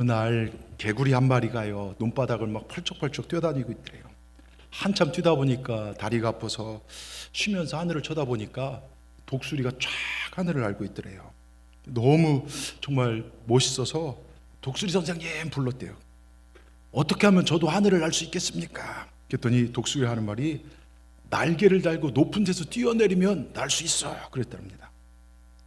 그날 개구리 한 마리가요 논바닥을 막 펄쩍펄쩍 뛰어다니고 있더래요. 한참 뛰다 보니까 다리가 아파서 쉬면서 하늘을 쳐다보니까 독수리가 쫙 하늘을 날고 있더래요. 너무 정말 멋있어서 독수리 선생님 불렀대요. 어떻게 하면 저도 하늘을 날 수 있겠습니까? 그랬더니 독수리가 하는 말이 날개를 달고 높은 데서 뛰어내리면 날 수 있어요 그랬답니다.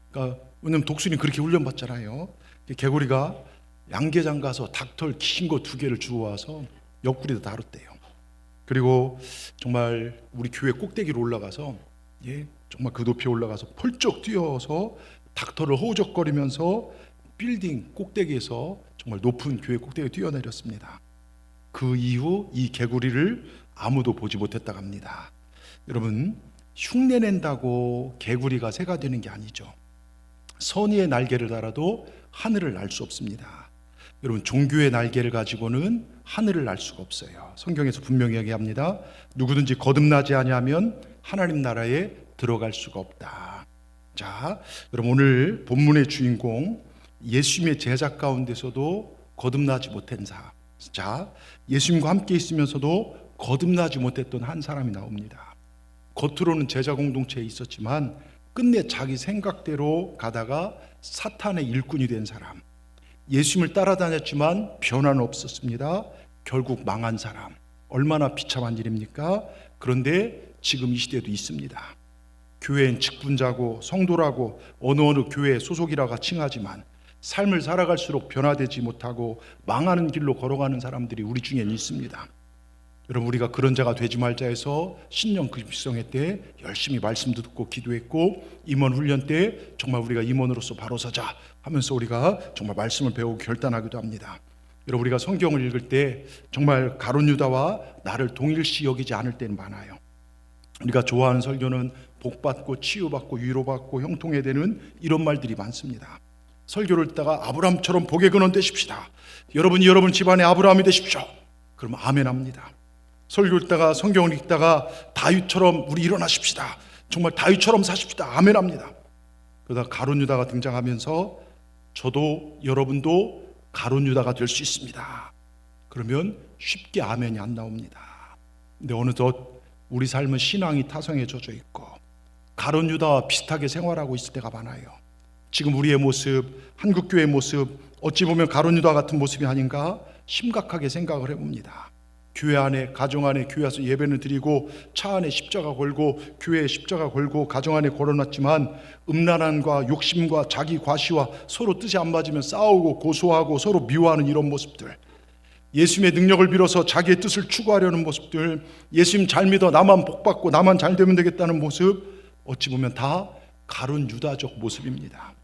그러니까 왜냐면 독수리는 그렇게 훈련받잖아요. 개구리가 양계장 가서 닭털 긴 거 2개를 주워와서 옆구리도 다뤘대요. 그리고 정말 우리 교회 꼭대기로 올라가서 정말 그 높이에 올라가서 펄쩍 뛰어서 닭털을 허우적거리면서 빌딩 꼭대기에서 정말 높은 교회 꼭대기에 뛰어내렸습니다. 그 이후 이 개구리를 아무도 보지 못했다고 합니다. 여러분, 흉내낸다고 개구리가 새가 되는 게 아니죠. 선의의 날개를 달아도 하늘을 날 수 없습니다. 여러분, 종교의 날개를 가지고는 하늘을 날 수가 없어요. 성경에서 분명히 얘기합니다. 누구든지 거듭나지 아니하면 하나님 나라에 들어갈 수가 없다. 자, 여러분, 오늘 본문의 주인공 예수님의 제자 가운데서도 거듭나지 못한 자, 예수님과 함께 있으면서도 거듭나지 못했던 한 사람이 나옵니다. 겉으로는 제자 공동체에 있었지만 끝내 자기 생각대로 가다가 사탄의 일꾼이 된 사람, 예수님을 따라다녔지만 변화는 없었습니다. 결국 망한 사람, 얼마나 비참한 일입니까? 그런데 지금 이 시대에도 있습니다. 교회엔 직분자고 성도라고 어느 교회에 소속이라고 칭하지만 삶을 살아갈수록 변화되지 못하고 망하는 길로 걸어가는 사람들이 우리 중엔 있습니다. 여러분, 우리가 그런 자가 되지 말자 해서 신령 급식성회 때 열심히 말씀도 듣고 기도했고, 임원 훈련 때 정말 우리가 임원으로서 바로 서자 하면서 우리가 정말 말씀을 배우고 결단하기도 합니다. 여러분, 우리가 성경을 읽을 때 정말 가룟 유다와 나를 동일시 여기지 않을 때는 많아요. 우리가 좋아하는 설교는 복받고 치유받고 위로받고 형통해 되는 이런 말들이 많습니다. 설교를 듣다가 아브라함처럼 복의 근원 되십시다. 여러분이 여러분 집안의 아브라함이 되십시오. 그러면 아멘 합니다. 설교 읽다가 성경을 읽다가 다윗처럼 우리 일어나십시다. 정말 다윗처럼 사십시다. 아멘 합니다. 그러다 가룟 유다가 등장하면서 저도 여러분도 가룟 유다가 될 수 있습니다. 그러면 쉽게 아멘이 안 나옵니다. 근데 어느덧 우리 삶은 신앙이 타성에 젖어 있고 가룟 유다와 비슷하게 생활하고 있을 때가 많아요. 지금 우리의 모습, 한국교회의 모습, 어찌 보면 가룟 유다 같은 모습이 아닌가 심각하게 생각을 해봅니다. 교회 안에, 가정 안에 교회 와서 예배는 드리고 차 안에 십자가 걸고 교회에 십자가 걸고 가정 안에 걸어놨지만 음란함과 욕심과 자기 과시와 서로 뜻이 안 맞으면 싸우고 고소하고 서로 미워하는 이런 모습들, 예수님의 능력을 빌어서 자기의 뜻을 추구하려는 모습들, 예수님 잘 믿어 나만 복받고 나만 잘 되면 되겠다는 모습, 어찌 보면 다 가룟 유다적 모습입니다.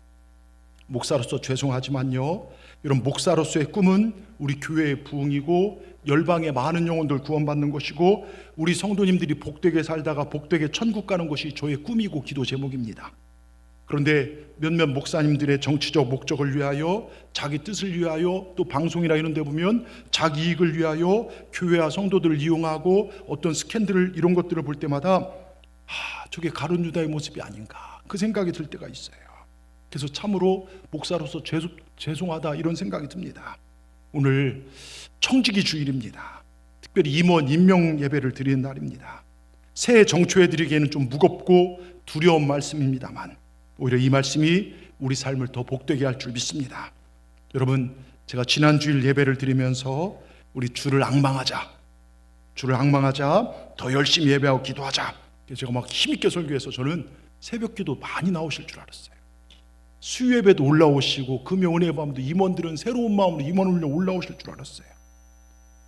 목사로서 죄송하지만요, 이런 목사로서의 꿈은 우리 교회의 부흥이고 열방의 많은 영혼들 구원받는 것이고 우리 성도님들이 복되게 살다가 복되게 천국 가는 것이 저의 꿈이고 기도 제목입니다. 그런데 몇몇 목사님들의 정치적 목적을 위하여, 자기 뜻을 위하여, 또 방송이나 이런 데 보면 자기 이익을 위하여 교회와 성도들을 이용하고 어떤 스캔들 이런 것들을 볼 때마다 저게 가룟 유다의 모습이 아닌가 그 생각이 들 때가 있어요. 그래서 참으로 목사로서 죄송하다 이런 생각이 듭니다. 오늘 청지기 주일입니다. 특별히 임원 임명 예배를 드리는 날입니다. 새해 정초에 드리기에는 좀 무겁고 두려운 말씀입니다만 오히려 이 말씀이 우리 삶을 더 복되게 할 줄 믿습니다. 여러분, 제가 지난 주일 예배를 드리면서 우리 주를 앙망하자, 더 열심히 예배하고 기도하자, 제가 막 힘있게 설교해서 저는 새벽 기도 많이 나오실 줄 알았어요. 수요 예배도 올라오시고 금요 은혜 밤도 임원들은 새로운 마음으로 임원 훈련 올라오실 줄 알았어요.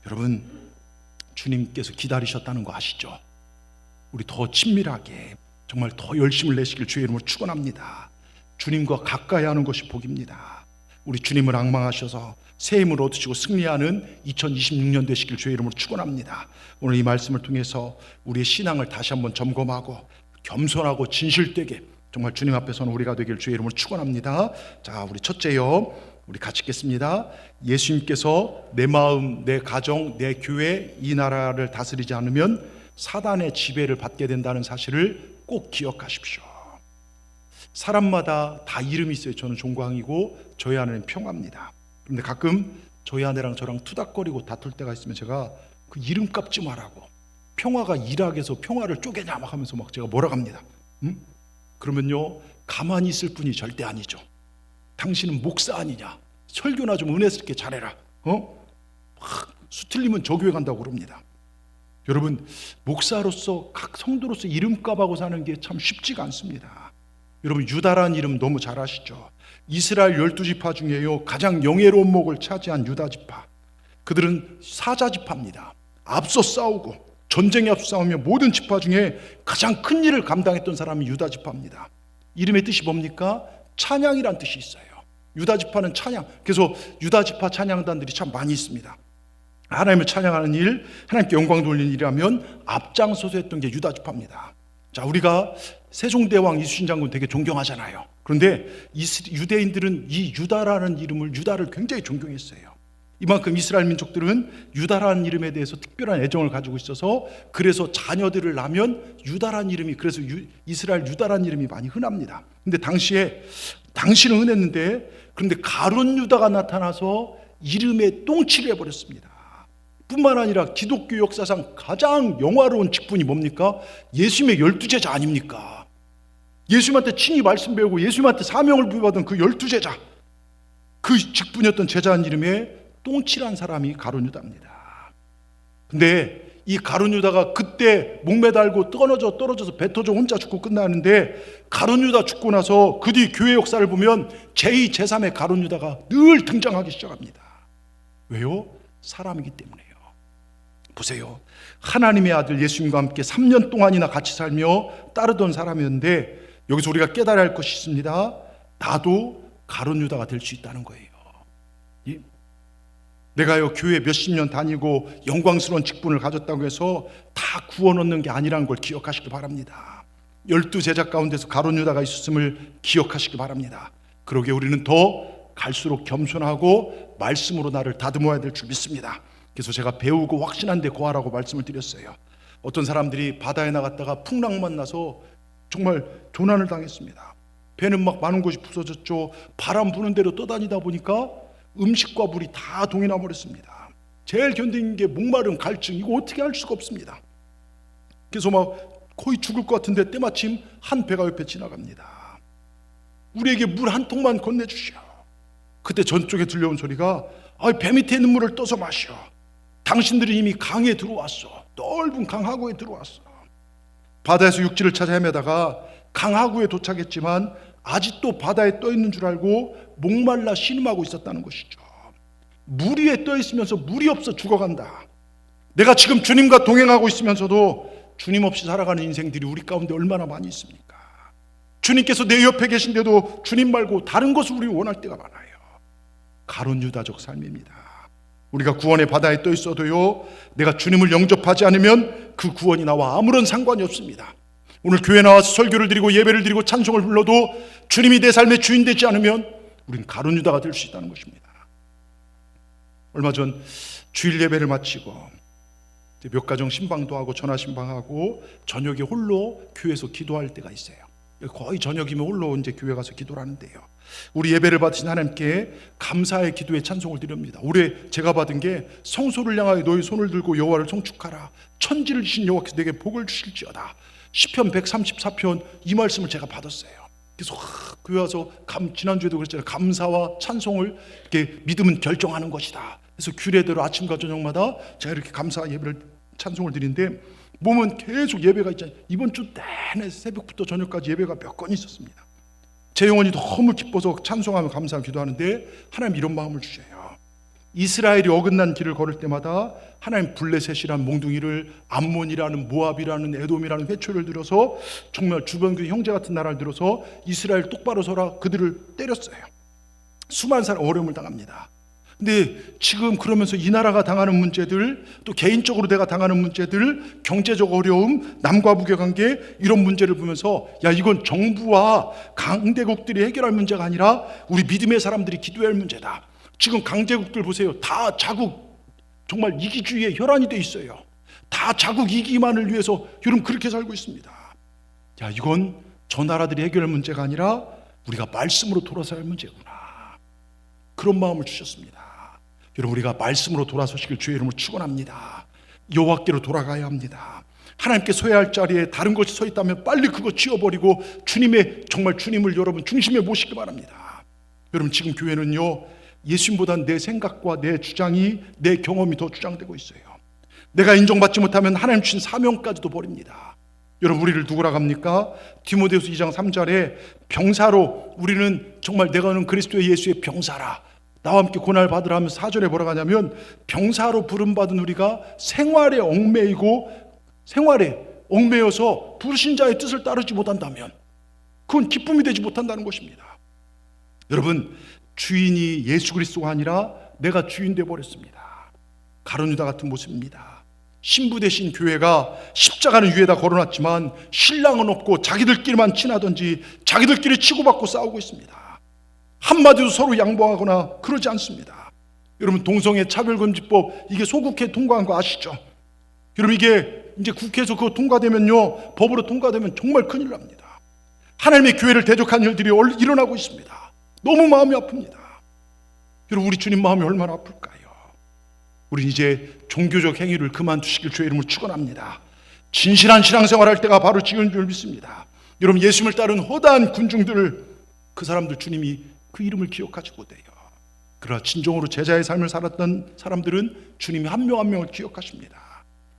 여러분, 주님께서 기다리셨다는 거 아시죠? 우리 더 친밀하게 정말 더 열심을 내시길 주의 이름으로 축원합니다. 주님과 가까이 하는 것이 복입니다. 우리 주님을 앙망하셔서 새 힘을 얻으시고 승리하는 2026년 되시길 주의 이름으로 축원합니다. 오늘 이 말씀을 통해서 우리의 신앙을 다시 한번 점검하고 겸손하고 진실되게 정말 주님 앞에서는 우리가 되길 주의 이름으로 축원합니다. 자, 우리 첫째요, 우리 같이 읽겠습니다. 예수님께서 내 마음, 내 가정, 내 교회, 이 나라를 다스리지 않으면 사단의 지배를 받게 된다는 사실을 꼭 기억하십시오. 사람마다 다 이름이 있어요. 저는 종광이고 저희 안에는 평화입니다. 그런데 가끔 저희 아내랑 저랑 투닥거리고 다툴 때가 있으면 제가 그 이름값 좀 하라고, 평화가 일학에서 평화를 쪼개냐 막 하면서 막 제가 뭐라 합니다. 그러면요, 가만히 있을 뿐이 절대 아니죠. 당신은 목사 아니냐, 설교나 좀 은혜스럽게 잘해라, 수틀리면 저 교회 간다고 그럽니다. 여러분, 목사로서 각 성도로서 이름값하고 사는 게 참 쉽지가 않습니다. 여러분, 유다라는 이름 너무 잘 아시죠? 이스라엘 12지파 중에요 가장 영예로운 목을 차지한 유다지파, 그들은 사자지파입니다. 앞서 싸우고 전쟁에 앞서 싸우며 모든 지파 중에 가장 큰 일을 감당했던 사람이 유다지파입니다. 이름의 뜻이 뭡니까? 찬양이란 뜻이 있어요. 유다지파는 찬양, 그래서 유다지파 찬양단들이 참 많이 있습니다. 하나님을 찬양하는 일, 하나님께 영광 돌리는 일이라면 앞장서서 했던 게 유다지파입니다. 자, 우리가 세종대왕 이순신 장군 되게 존경하잖아요. 그런데 유대인들은 이 유다라는 이름을, 유다를 굉장히 존경했어요. 이만큼 이스라엘 민족들은 유다라는 이름에 대해서 특별한 애정을 가지고 있어서, 그래서 자녀들을 낳으면 유다라는 이름이, 그래서 이스라엘 유다라는 이름이 많이 흔합니다. 근데 당시는 흔했는데, 그런데 가룟 유다가 나타나서 이름에 똥칠을 해버렸습니다. 뿐만 아니라 기독교 역사상 가장 영화로운 직분이 뭡니까? 예수님의 12제자 아닙니까? 예수님한테 친히 말씀 배우고 예수님한테 사명을 부여받은 그 12제자, 그 직분이었던 제자한 이름에 똥칠한 사람이 가룟 유다입니다. 근데 이 가룟 유다가 그때 목매달고 떨어져서 배 터져 혼자 죽고 끝나는데, 가룟 유다 죽고 나서 그 뒤 교회 역사를 보면 제2, 제3의 가룟 유다가 늘 등장하기 시작합니다. 왜요? 사람이기 때문에요. 보세요, 하나님의 아들 예수님과 함께 3년 동안이나 같이 살며 따르던 사람이었는데, 여기서 우리가 깨달아야 할 것이 있습니다. 나도 가룟 유다가 될 수 있다는 거예요. 내가요 교회 몇십 년 다니고 영광스러운 직분을 가졌다고 해서 다 구원 얻는 게 아니라는 걸 기억하시기 바랍니다. 12제자 가운데서 가룟 유다가 있었음을 기억하시기 바랍니다. 그러기에 우리는 더 갈수록 겸손하고 말씀으로 나를 다듬어야 될 줄 믿습니다. 그래서 제가 배우고 확신한 데 거하라고 말씀을 드렸어요. 어떤 사람들이 바다에 나갔다가 풍랑만 나서 정말 조난을 당했습니다. 배는 막 많은 곳이 부서졌죠. 바람 부는 대로 떠다니다 보니까 음식과 물이 다 동해나 버렸습니다. 제일 견디는 게 목마름, 갈증, 이거 어떻게 할 수가 없습니다. 그래서 막 거의 죽을 것 같은데 때마침 한 배가 옆에 지나갑니다. 우리에게 물 한 통만 건네주시오. 그때 전쪽에 들려온 소리가, 배 밑에 있는 물을 떠서 마시오. 당신들이 이미 강에 들어왔어. 넓은 강 하구에 들어왔어. 바다에서 육지를 찾아 헤매다가 강 하구에 도착했지만 아직도 바다에 떠 있는 줄 알고 목말라 신음하고 있었다는 것이죠. 물 위에 떠 있으면서 물이 없어 죽어간다. 내가 지금 주님과 동행하고 있으면서도 주님 없이 살아가는 인생들이 우리 가운데 얼마나 많이 있습니까? 주님께서 내 옆에 계신데도 주님 말고 다른 것을 우리 원할 때가 많아요. 가룟 유다적 삶입니다. 우리가 구원의 바다에 떠 있어도요, 내가 주님을 영접하지 않으면 그 구원이 나와 아무런 상관이 없습니다. 오늘 교회 나와서 설교를 드리고 예배를 드리고 찬송을 불러도 주님이 내 삶의 주인 되지 않으면 우리는 가룟 유다가 될 수 있다는 것입니다. 얼마 전 주일 예배를 마치고 몇 가정 신방도 하고 전화 신방하고 저녁에 홀로 교회에서 기도할 때가 있어요. 거의 저녁이면 홀로 이제 교회 가서 기도를 하는데요, 우리 예배를 받으신 하나님께 감사의 기도의 찬송을 드립니다. 올해 제가 받은 게, 성소를 향하여 너희 손을 들고 여호와를 송축하라. 천지를 주신 여호와께서 내게 복을 주실지어다. 시편 134편 이 말씀을 제가 받았어요. 그래서 교회 와서 지난주에도 그랬잖아요. 감사와 찬송을 이렇게 믿음은 결정하는 것이다. 그래서 규례대로 아침과 저녁마다 제가 이렇게 감사 예배를 찬송을 드리는데, 몸은 계속 예배가 있잖아요. 이번 주 내내 새벽부터 저녁까지 예배가 몇 건 있었습니다. 제 영혼이 너무 기뻐서 찬송하며 감사하며 기도하는데, 하나님 이런 마음을 주셔요. 이스라엘이 어긋난 길을 걸을 때마다 하나님 블레셋이라는 몽둥이를, 암몬이라는, 모압이라는, 에돔이라는 회초를 들어서 정말 주변 그 형제 같은 나라를 들어서 이스라엘 똑바로 서라, 그들을 때렸어요. 수많은 사람 어려움을 당합니다. 근데 지금 그러면서 이 나라가 당하는 문제들, 또 개인적으로 내가 당하는 문제들, 경제적 어려움, 남과 북의 관계, 이런 문제를 보면서, 야, 이건 정부와 강대국들이 해결할 문제가 아니라 우리 믿음의 사람들이 기도해야 할 문제다. 지금 강대국들 보세요. 다 자국, 정말 이기주의에 혈안이 돼 있어요. 다 자국 이기만을 위해서 여러분 그렇게 살고 있습니다. 야, 이건 저 나라들이 해결할 문제가 아니라 우리가 말씀으로 돌아서야 할 문제구나. 그런 마음을 주셨습니다. 여러분, 우리가 말씀으로 돌아서시길 주의 이름으로 축원합니다. 여호와께로 돌아가야 합니다. 하나님께 서야 할 자리에 다른 것이 서 있다면 빨리 그거 지워버리고 정말 주님을 여러분 중심에 모시기 바랍니다. 여러분, 지금 교회는요, 예수님보다 내 생각과 내 주장이, 내 경험이 더 주장되고 있어요. 내가 인정받지 못하면 하나님 주신 사명까지도 버립니다. 여러분, 우리를 누구라고 합니까? 디모데후서 2장 3절에 병사로, 우리는 정말 내가는 그리스도의 예수의 병사라, 나와 함께 고난을 받으라 하면서 4절에 뭐라고 하냐면, 병사로 부름받은 우리가 생활에 얽매여서 부르신 자의 뜻을 따르지 못한다면 그건 기쁨이 되지 못한다는 것입니다. 여러분, 주인이 예수 그리스도가 아니라 내가 주인 되어 버렸습니다. 가룟 유다 같은 모습입니다. 신부 대신 교회가 십자가는 위에다 걸어놨지만 신랑은 없고 자기들끼리만 친하든지 자기들끼리 치고받고 싸우고 있습니다. 한마디도 서로 양보하거나 그러지 않습니다. 여러분, 동성애 차별금지법, 이게 소국회 통과한 거 아시죠? 여러분, 이게 이제 국회에서 그거 통과되면요, 법으로 통과되면 정말 큰일 납니다. 하나님의 교회를 대적한 일들이 일어나고 있습니다. 너무 마음이 아픕니다. 여러분, 우리 주님 마음이 얼마나 아플까요? 우린 이제 종교적 행위를 그만두시길 주의 이름으로 축원합니다. 진실한 신앙생활할 때가 바로 지금인 줄 믿습니다. 여러분, 예수님을 따른 허다한 군중들, 그 사람들 주님이 그 이름을 기억하지 못해요. 그러나 진정으로 제자의 삶을 살았던 사람들은 주님이 한 명 한 명을 기억하십니다.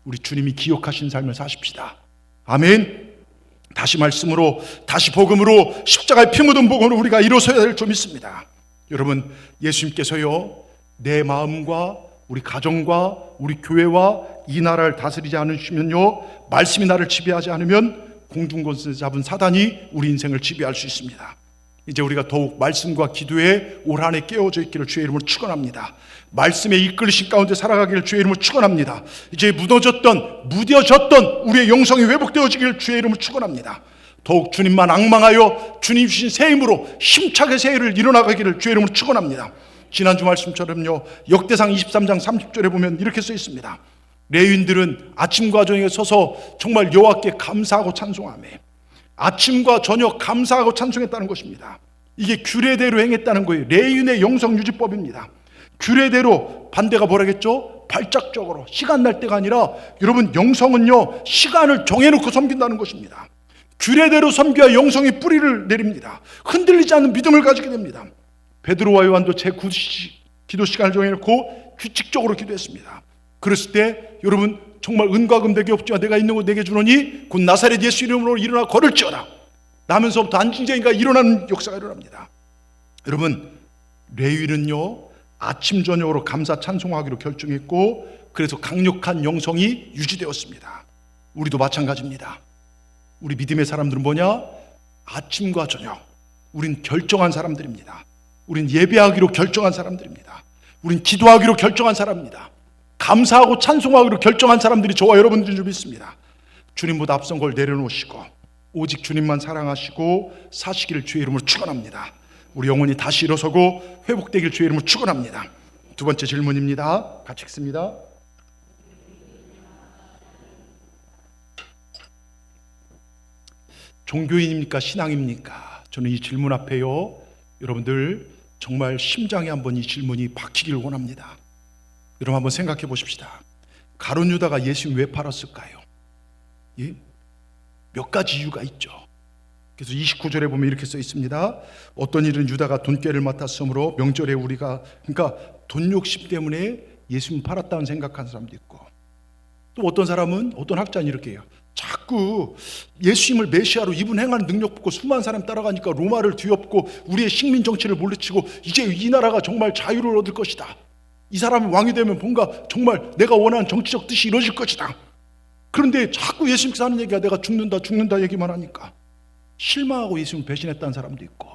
우리 주님이 기억하신 삶을 사십시다. 아멘. 다시 말씀으로, 다시 복음으로, 십자가의 피 묻은 복음으로 우리가 일어서야 될 줄 믿습니다. 여러분, 예수님께서요, 내 마음과 우리 가정과 우리 교회와 이 나라를 다스리지 않으시면요, 말씀이 나를 지배하지 않으면 공중권세 잡은 사단이 우리 인생을 지배할 수 있습니다. 이제 우리가 더욱 말씀과 기도에 올 한 해 깨어져 있기를 주의 이름으로 축원합니다. 말씀에 이끌리신 가운데 살아가기를 주의 이름으로 축원합니다. 이제 무뎌졌던 우리의 영성이 회복되어지기를 주의 이름으로 축원합니다. 더욱 주님만 앙망하여 주님 주신 새 힘으로 힘차게 새 일을 일어나가기를 주의 이름으로 축원합니다. 지난주 말씀처럼요, 역대상 23장 30절에 보면 이렇게 써 있습니다. 레위인들은 아침과 저녁에 서서 정말 여호와께 감사하고 찬송하며, 아침과 저녁 감사하고 찬송했다는 것입니다. 이게 규례대로 행했다는 거예요. 레위인의 영성 유지법입니다. 규례대로, 반대가 뭐라겠죠? 발작적으로, 시간 날 때가 아니라, 여러분, 영성은요, 시간을 정해놓고 섬긴다는 것입니다. 규례대로 섬겨야 영성이 뿌리를 내립니다. 흔들리지 않는 믿음을 가지게 됩니다. 베드로와 요한도 기도 시간을 정해놓고 규칙적으로 기도했습니다. 그랬을 때 여러분, 정말 은과 금 내게 없지만 내가 있는 것 내게 주노니 곧 나사렛 예수 이름으로 일어나 걸을지어다. 나면서부터 안진자인가 일어나는 역사가 일어납니다. 여러분, 레위는요, 아침 저녁으로 감사 찬송하기로 결정했고, 그래서 강력한 영성이 유지되었습니다. 우리도 마찬가지입니다. 우리 믿음의 사람들은 뭐냐? 아침과 저녁, 우린 결정한 사람들입니다. 우린 예배하기로 결정한 사람들입니다. 우린 기도하기로 결정한 사람입니다. 감사하고 찬송하기로 결정한 사람들이 저와 여러분들인 줄 믿습니다. 주님보다 앞선 걸 내려놓으시고 오직 주님만 사랑하시고 사시기를 주의 이름으로 축원합니다. 우리 영혼이 다시 일어서고 회복되길 주의 이름으로 축원합니다. 두 번째 질문입니다. 같이 읽습니다. 종교인입니까? 신앙입니까? 저는 이 질문 앞에요, 여러분들 정말 심장에 한번 이 질문이 박히길 원합니다. 여러분, 한번 생각해 보십시다. 가룟 유다가 예수님 왜 팔았을까요? 예? 몇 가지 이유가 있죠. 그래서 29절에 보면 이렇게 써 있습니다. 어떤 일은 유다가 돈꾀를 맡았으므로 명절에 우리가, 그러니까 돈 욕심 때문에 예수님 팔았다는 생각하는 사람도 있고, 또 어떤 사람은, 어떤 학자는 이렇게 해요. 자꾸 예수님을 메시아로 이분 행하는 능력 보고 수많은 사람이 따라가니까 로마를 뒤엎고 우리의 식민 정치를 물리치고 이제 이 나라가 정말 자유를 얻을 것이다. 이 사람이 왕이 되면 뭔가 정말 내가 원하는 정치적 뜻이 이루어질 것이다. 그런데 자꾸 예수님께서 하는 얘기가 내가 죽는다 얘기만 하니까 실망하고 예수님을 배신했다는 사람도 있고,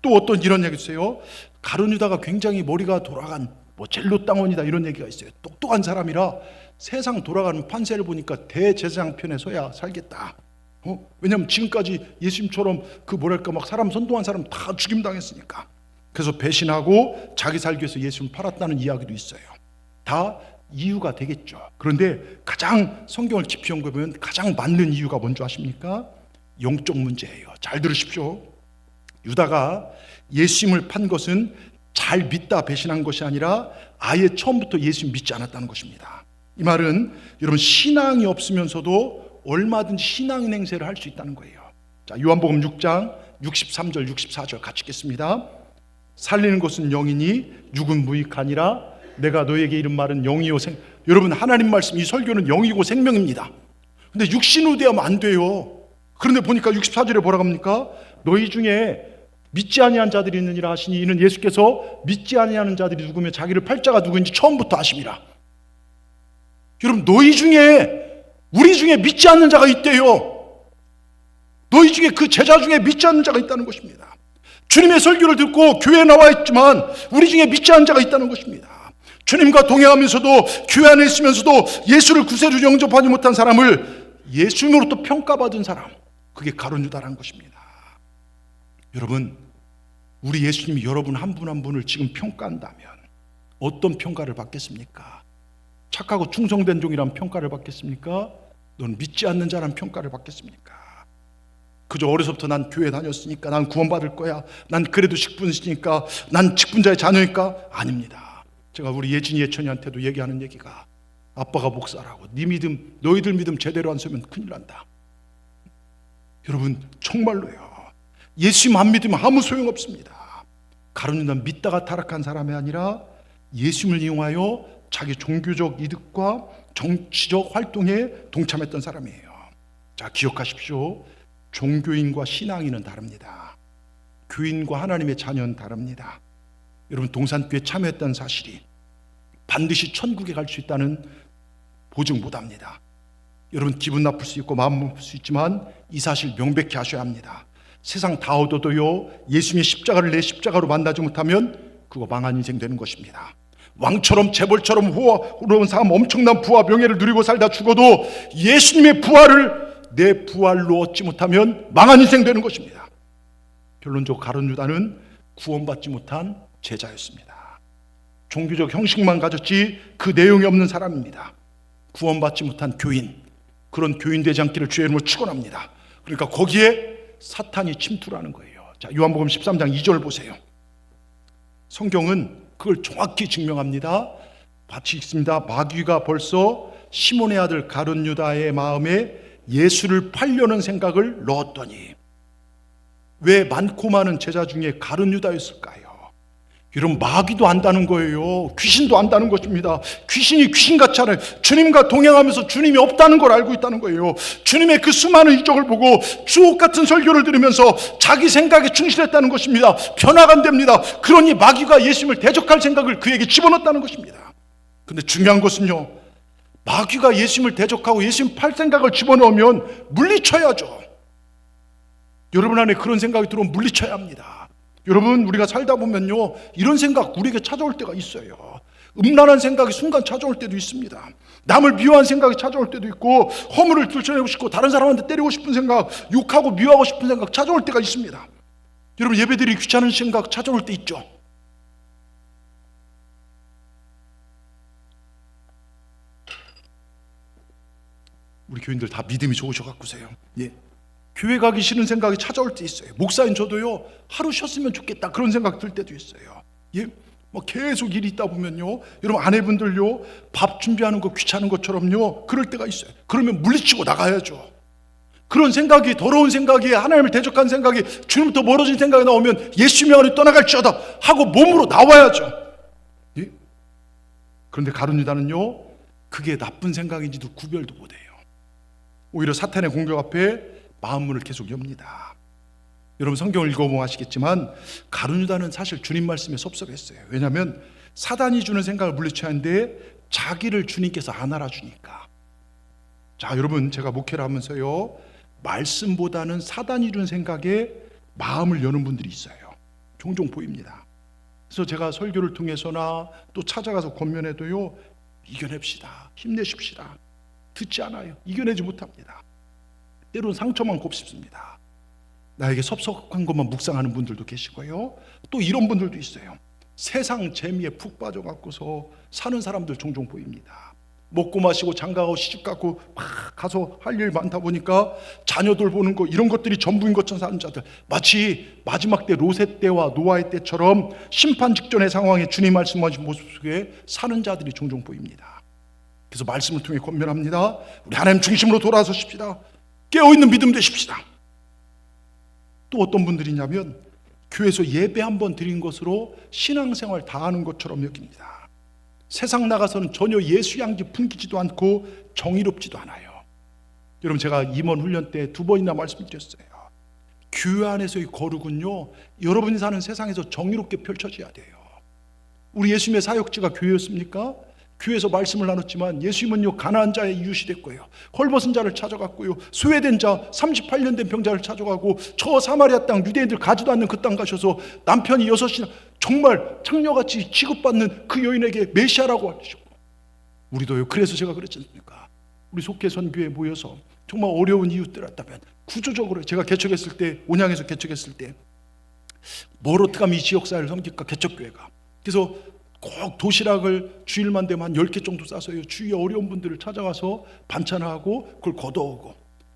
또 어떤 이런 얘기 있어요. 가룟 유다가 굉장히 머리가 돌아간 젤로 땅원이다 이런 얘기가 있어요. 똑똑한 사람이라 세상 돌아가는 판세를 보니까 대제사장 편에 서야 살겠다. 왜냐하면 지금까지 예수님처럼 막 사람 선동한 사람 다 죽임당했으니까. 그래서 배신하고 자기 살기 위해서 예수님을 팔았다는 이야기도 있어요. 다 이유가 되겠죠. 그런데 가장 성경을 깊이 연구해보면 가장 맞는 이유가 뭔지 아십니까? 영적 문제예요. 잘 들으십시오. 유다가 예수님을 판 것은 잘 믿다 배신한 것이 아니라 아예 처음부터 예수 믿지 않았다는 것입니다. 이 말은 여러분 신앙이 없으면서도 얼마든지 신앙인 행세를 할 수 있다는 거예요. 자, 요한복음 6장 63절 64절 같이 읽겠습니다. 살리는 것은 영이니 육은 무익하니라. 내가 너에게 이른 말은 영이요 생. 여러분 하나님 말씀 이 설교는 영이고 생명입니다. 근데 육신으로 되면 안 돼요. 그런데 보니까 64절에 뭐라고 합니까? 너희 중에 믿지 아니한 자들이 있느니라 하시니 이는 예수께서 믿지 아니하는 자들이 누구며 자기를 팔자가 누구인지 처음부터 아심이라. 여러분 너희 중에 우리 중에 믿지 않는 자가 있대요. 너희 중에 그 제자 중에 믿지 않는 자가 있다는 것입니다. 주님의 설교를 듣고 교회에 나와 있지만 우리 중에 믿지 않는 자가 있다는 것입니다. 주님과 동행하면서도 교회 안에 있으면서도 예수를 구세주로 영접하지 못한 사람을 예수님으로부터 평가받은 사람, 그게 가룟 유다라는 것입니다. 여러분, 우리 예수님이 여러분 한 분 한 분을 지금 평가한다면 어떤 평가를 받겠습니까? 착하고 충성된 종이란 평가를 받겠습니까? 넌 믿지 않는 자란 평가를 받겠습니까? 그저 어려서부터 난 교회 다녔으니까 난 구원받을 거야, 난 그래도 직분이니까, 난 직분자의 자녀니까. 아닙니다. 제가 우리 예진이 예천이한테도 얘기하는 얘기가, 아빠가 목사라고 네 믿음, 너희들 믿음 제대로 안 서면 큰일 난다. 여러분 정말로요, 예수님 안 믿으면 아무 소용없습니다. 가룟 유다는 믿다가 타락한 사람이 아니라 예수님을 이용하여 자기 종교적 이득과 정치적 활동에 동참했던 사람이에요. 자, 기억하십시오. 종교인과 신앙인은 다릅니다. 교인과 하나님의 자녀는 다릅니다. 여러분 동산교회 참여했다는 사실이 반드시 천국에 갈 수 있다는 보증 못합니다. 여러분 기분 나쁠 수 있고 마음 아플 수 있지만 이 사실 명백히 하셔야 합니다. 세상 다 얻어도요, 예수님의 십자가를 내 십자가로 만나지 못하면 그거 망한 인생 되는 것입니다. 왕처럼 재벌처럼 후원 사람 엄청난 부와 명예를 누리고 살다 죽어도 예수님의 부활을 내 부활로 얻지 못하면 망한 인생 되는 것입니다. 결론적으로 가룟 유다는 구원받지 못한 제자였습니다. 종교적 형식만 가졌지 그 내용이 없는 사람입니다. 구원받지 못한 교인, 그런 교인 되지 않기를 주의 이름으로 축원합니다. 그러니까 거기에 사탄이 침투를 하는 거예요. 자, 요한복음 13장 2절 보세요. 성경은 그걸 정확히 증명합니다. 같이 읽습니다. 마귀가 벌써 시몬의 아들 가룟 유다의 마음에 예수를 팔려는 생각을 넣었더니. 왜 많고 많은 제자 중에 가룟 유다였을까요? 여러분 마귀도 안다는 거예요. 귀신도 안다는 것입니다. 귀신이 귀신같이 알아요. 주님과 동행하면서 주님이 없다는 걸 알고 있다는 거예요. 주님의 그 수많은 이적을 보고 주옥 같은 설교를 들으면서 자기 생각에 충실했다는 것입니다. 변화가 안 됩니다. 그러니 마귀가 예수님을 대적할 생각을 그에게 집어넣었다는 것입니다. 근데 중요한 것은요, 마귀가 예수님을 대적하고 예수님 팔 생각을 집어넣으면 물리쳐야죠. 여러분 안에 그런 생각이 들어오면 물리쳐야 합니다. 여러분 우리가 살다 보면요, 이런 생각 우리에게 찾아올 때가 있어요. 음란한 생각이 순간 찾아올 때도 있습니다. 남을 미워한 생각이 찾아올 때도 있고, 허물을 들춰내고 싶고 다른 사람한테 때리고 싶은 생각, 욕하고 미워하고 싶은 생각 찾아올 때가 있습니다. 여러분 예배드리기 귀찮은 생각 찾아올 때 있죠. 우리 교인들 다 믿음이 좋으셔갖고세요. 예. 교회 가기 싫은 생각이 찾아올 때 있어요. 목사인 저도요, 하루 쉬었으면 좋겠다 그런 생각 들 때도 있어요. 예, 뭐 계속 일이 있다 보면요, 여러분 아내분들요, 밥 준비하는 거 귀찮은 것처럼요, 그럴 때가 있어요. 그러면 물리치고 나가야죠. 그런 생각이, 더러운 생각이, 하나님을 대적한 생각이, 주님부터 멀어진 생각이 나오면 예수님의 안에 떠나갈지어다 하고 몸으로 나와야죠. 예? 그런데 가룟 유다는요, 그게 나쁜 생각인지도 구별도 못해요. 오히려 사탄의 공격 앞에 마음문을 계속 엽니다. 여러분 성경을 읽어보면 아시겠지만 가룟 유다는 사실 주님 말씀에 섭섭했어요. 왜냐하면 사단이 주는 생각을 물리쳐야 하는데 자기를 주님께서 안 알아주니까. 자, 여러분 제가 목회를 하면서요, 말씀보다는 사단이 주는 생각에 마음을 여는 분들이 있어요. 종종 보입니다. 그래서 제가 설교를 통해서나 또 찾아가서 권면해도요, 이겨냅시다, 힘내십시다. 듣지 않아요. 이겨내지 못합니다. 때로는 상처만 곱씹습니다. 나에게 섭섭한 것만 묵상하는 분들도 계시고요, 또 이런 분들도 있어요. 세상 재미에 푹 빠져갖고서 사는 사람들 종종 보입니다. 먹고 마시고 장가가고 시집가고 막 가서 할 일 많다 보니까 자녀들 보는 거 이런 것들이 전부인 것처럼 사는 자들, 마치 마지막 때 롯의 때와 노아의 때처럼 심판 직전의 상황에 주님 말씀하신 모습 속에 사는 자들이 종종 보입니다. 그래서 말씀을 통해 권면합니다. 우리 하나님 중심으로 돌아서십시다. 깨어있는 믿음 되십시다. 또 어떤 분들이냐면 교회에서 예배 한번 드린 것으로 신앙생활 다 하는 것처럼 여깁니다. 세상 나가서는 전혀 예수 향기 풍기지도 않고 정의롭지도 않아요. 여러분, 제가 임원 훈련 때 2번이나 말씀드렸어요. 교회 안에서의 거룩은요, 여러분이 사는 세상에서 정의롭게 펼쳐져야 돼요. 우리 예수님의 사역지가 교회였습니까? 교회에서 말씀을 나눴지만 예수님은요, 가난한 자의 이웃이 됐고요, 헐벗은 자를 찾아갔고요, 소외된 자 38년 된 병자를 찾아가고, 저 사마리아 땅 유대인들 가지도 않는 그 땅 가셔서 남편이 6이나 정말 창녀같이 취급받는 그 여인에게 메시아라고 하셨고, 우리도요. 그래서 제가 그랬지 않습니까? 우리 속회 선교에 모여서 정말 어려운 이웃들이었다면 구조적으로, 제가 개척했을 때, 온양에서 개척했을 때 뭘 어떻게 하면 이 지역사회를 섬길까, 개척교회가. 그래서 꼭 도시락을 주일만 되면 한 10개 정도 싸서요, 주위에 어려운 분들을 찾아가서 반찬하고 그걸 걷어오고,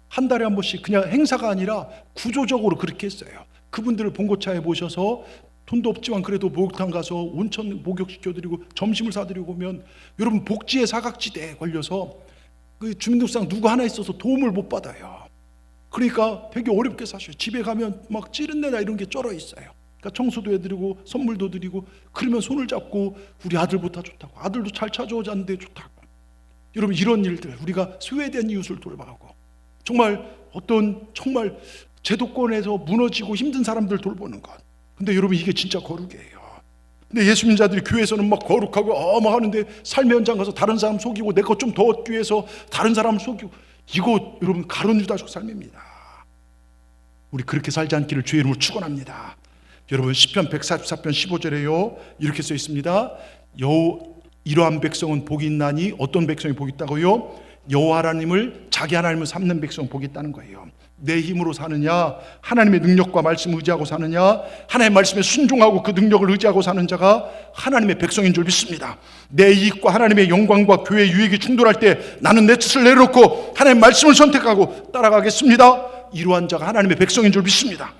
한 달에 한 번씩 그냥 행사가 아니라 구조적으로 그렇게 했어요. 그분들을 봉고차에 모셔서 돈도 없지만 그래도 목욕탕 가서 온천 목욕시켜드리고 점심을 사드리고 오면, 여러분, 복지의 사각지대에 걸려서 그 주민등록상 누구 하나 있어서 도움을 못 받아요. 그러니까 되게 어렵게 사셔요. 집에 가면 막 찌른내나 이런 게 쩔어 있어요. 그러니까 청소도 해드리고 선물도 드리고, 그러면 손을 잡고 우리 아들보다 좋다고, 아들도 잘 찾아오지 않는데 좋다고. 여러분, 이런 일들, 우리가 소외된 이웃을 돌봐가고, 정말 어떤 정말 제도권에서 무너지고 힘든 사람들 돌보는 것. 근데 여러분, 이게 진짜 거룩이에요. 근데 예수 믿는 자들이 교회에서는 막 거룩하고 막 하는데, 삶의 현장 가서 다른 사람 속이고 내 것 좀 더 얻기 위해서 다른 사람 속이고, 이거 여러분 가룟 유다적 삶입니다. 우리 그렇게 살지 않기를 주의 이름으로 축원합니다. 여러분, 시편 144편 15절에요 이렇게 써 있습니다. 이러한 백성은 복이 있나니, 어떤 백성이 복이 있다고요? 여호와 하나님을 자기 하나님을 삼는 백성은 복이 있다는 거예요. 내 힘으로 사느냐, 하나님의 능력과 말씀을 의지하고 사느냐, 하나님의 말씀에 순종하고 그 능력을 의지하고 사는 자가 하나님의 백성인 줄 믿습니다. 내 이익과 하나님의 영광과 교회의 유익이 충돌할 때 나는 내 뜻을 내려놓고 하나님의 말씀을 선택하고 따라가겠습니다. 이러한 자가 하나님의 백성인 줄 믿습니다.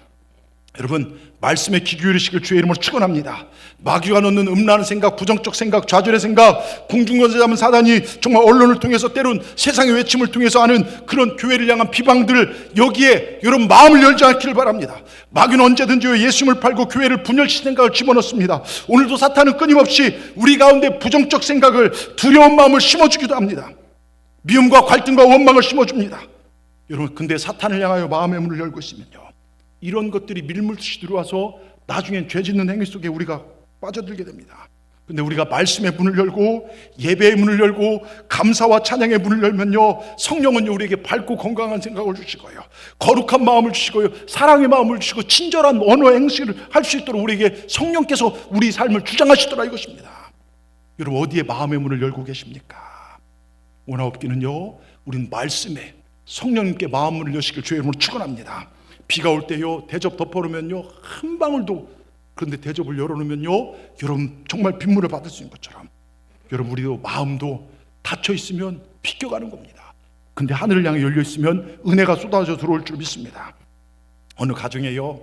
여러분, 말씀에 귀 기울이시길 주의 이름으로 축원합니다. 마귀가 넣는 음란한 생각, 부정적 생각, 좌절의 생각, 공중권세 잡은 사단이 정말 언론을 통해서, 때론 세상의 외침을 통해서 하는 그런 교회를 향한 비방들, 여기에 여러분 마음을 열지 않기를 바랍니다. 마귀는 언제든지 예수님을 팔고 교회를 분열시킨 생각을 집어넣습니다. 오늘도 사탄은 끊임없이 우리 가운데 부정적 생각을, 두려운 마음을 심어주기도 합니다. 미움과 갈등과 원망을 심어줍니다. 여러분, 근데 사탄을 향하여 마음의 문을 열고 있으면요, 이런 것들이 밀물듯이 들어와서 나중엔 죄 짓는 행위 속에 우리가 빠져들게 됩니다. 근데 우리가 말씀의 문을 열고 예배의 문을 열고 감사와 찬양의 문을 열면요, 성령은 우리에게 밝고 건강한 생각을 주시고요, 거룩한 마음을 주시고요, 사랑의 마음을 주시고, 친절한 언어 행실을 할 수 있도록 우리에게 성령께서 우리 삶을 주장하시더라, 이것입니다. 여러분, 어디에 마음의 문을 열고 계십니까? 원하옵기는요, 우린 말씀에 성령님께 마음 문을 여시길 주의 이름으로 축원합니다. 비가 올 때요, 대접 덮어놓으면요, 한 방울도, 그런데 대접을 열어놓으면요, 여러분 정말 빗물을 받을 수 있는 것처럼, 여러분 우리도 마음도 닫혀 있으면 비껴가는 겁니다. 근데 하늘을 향해 열려 있으면 은혜가 쏟아져 들어올 줄 믿습니다. 어느 가정에요,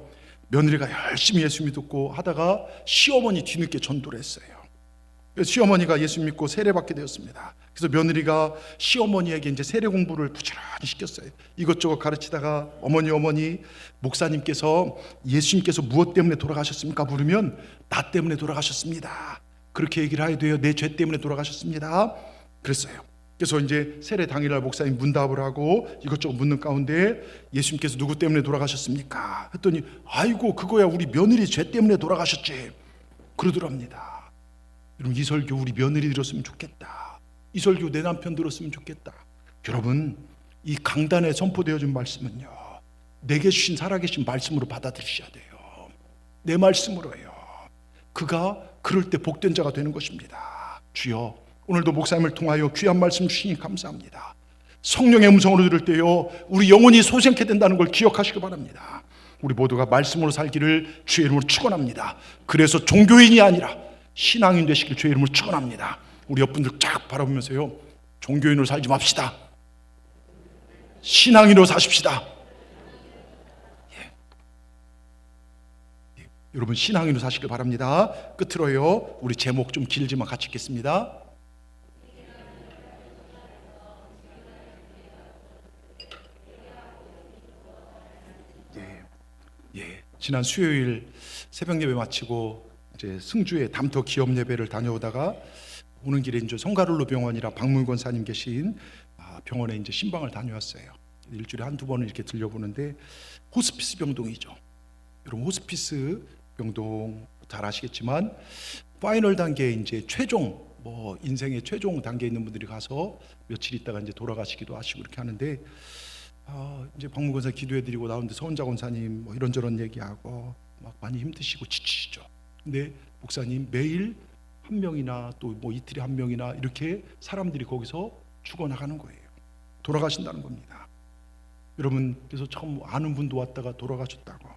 며느리가 열심히 예수 믿고 하다가 시어머니 뒤늦게 전도를 했어요. 시어머니가 예수 믿고 세례받게 되었습니다. 그래서 며느리가 시어머니에게 이제 세례 공부를 부지런히 시켰어요. 이것저것 가르치다가, 어머니 목사님께서 예수님께서 무엇 때문에 돌아가셨습니까? 물으면 나 때문에 돌아가셨습니다. 그렇게 얘기를 해야 돼요. 내 죄 때문에 돌아가셨습니다. 그랬어요. 그래서 이제 세례 당일날 목사님 문답을 하고 이것저것 묻는 가운데, 예수님께서 누구 때문에 돌아가셨습니까? 했더니, 아이고 그거야 우리 며느리 죄 때문에 돌아가셨지, 그러더랍니다. 여러분, 이 설교 우리 며느리 들었으면 좋겠다. 이 설교 내 남편 들었으면 좋겠다. 여러분, 이 강단에 선포되어진 말씀은요, 내게 주신 살아계신 말씀으로 받아들이셔야 돼요. 내 말씀으로요. 그가 그럴 때 복된 자가 되는 것입니다. 주여, 오늘도 목사님을 통하여 귀한 말씀 주시니 감사합니다. 성령의 음성으로 들을 때요, 우리 영혼이 소생케 된다는 걸 기억하시기 바랍니다. 우리 모두가 말씀으로 살기를 주의 이름으로 축원합니다. 그래서 종교인이 아니라 신앙인 되시길 주의 이름으로 축원합니다. 우리 옆분들 쫙 바라보면서요, 종교인으로 살지 맙시다. 신앙인으로 사십시다. 여러분 신앙인으로 사시길 바랍니다. 끝으로요, 우리 제목 좀 길지만 같이 읽겠습니다. 지난 수요일 새벽 예배 마치고 이제 승주의 담터 기업 예배를 다녀오다가 오는 길에 이제 성가를로 병원이랑 박문 권사님 계신 병원에 이제 신방을 다녀왔어요. 일주일에 한두 번은 이렇게 들려보는데 호스피스 병동이죠. 여러분 호스피스 병동 잘 아시겠지만 파이널 단계에 이제 최종 인생의 최종 단계에 있는 분들이 가서 며칠 있다가 이제 돌아가시기도 하시고 이렇게 하는데 이제 박문 권사 기도해드리고 나오는데 서원자 권사님 이런저런 얘기하고 막 많이 힘드시고 지치시죠. 근데 목사님 매일 한 명이나 또 이틀에 한 명이나 이렇게 사람들이 거기서 죽어나가는 거예요. 돌아가신다는 겁니다. 여러분 그래서 처음 아는 분도 왔다가 돌아가셨다고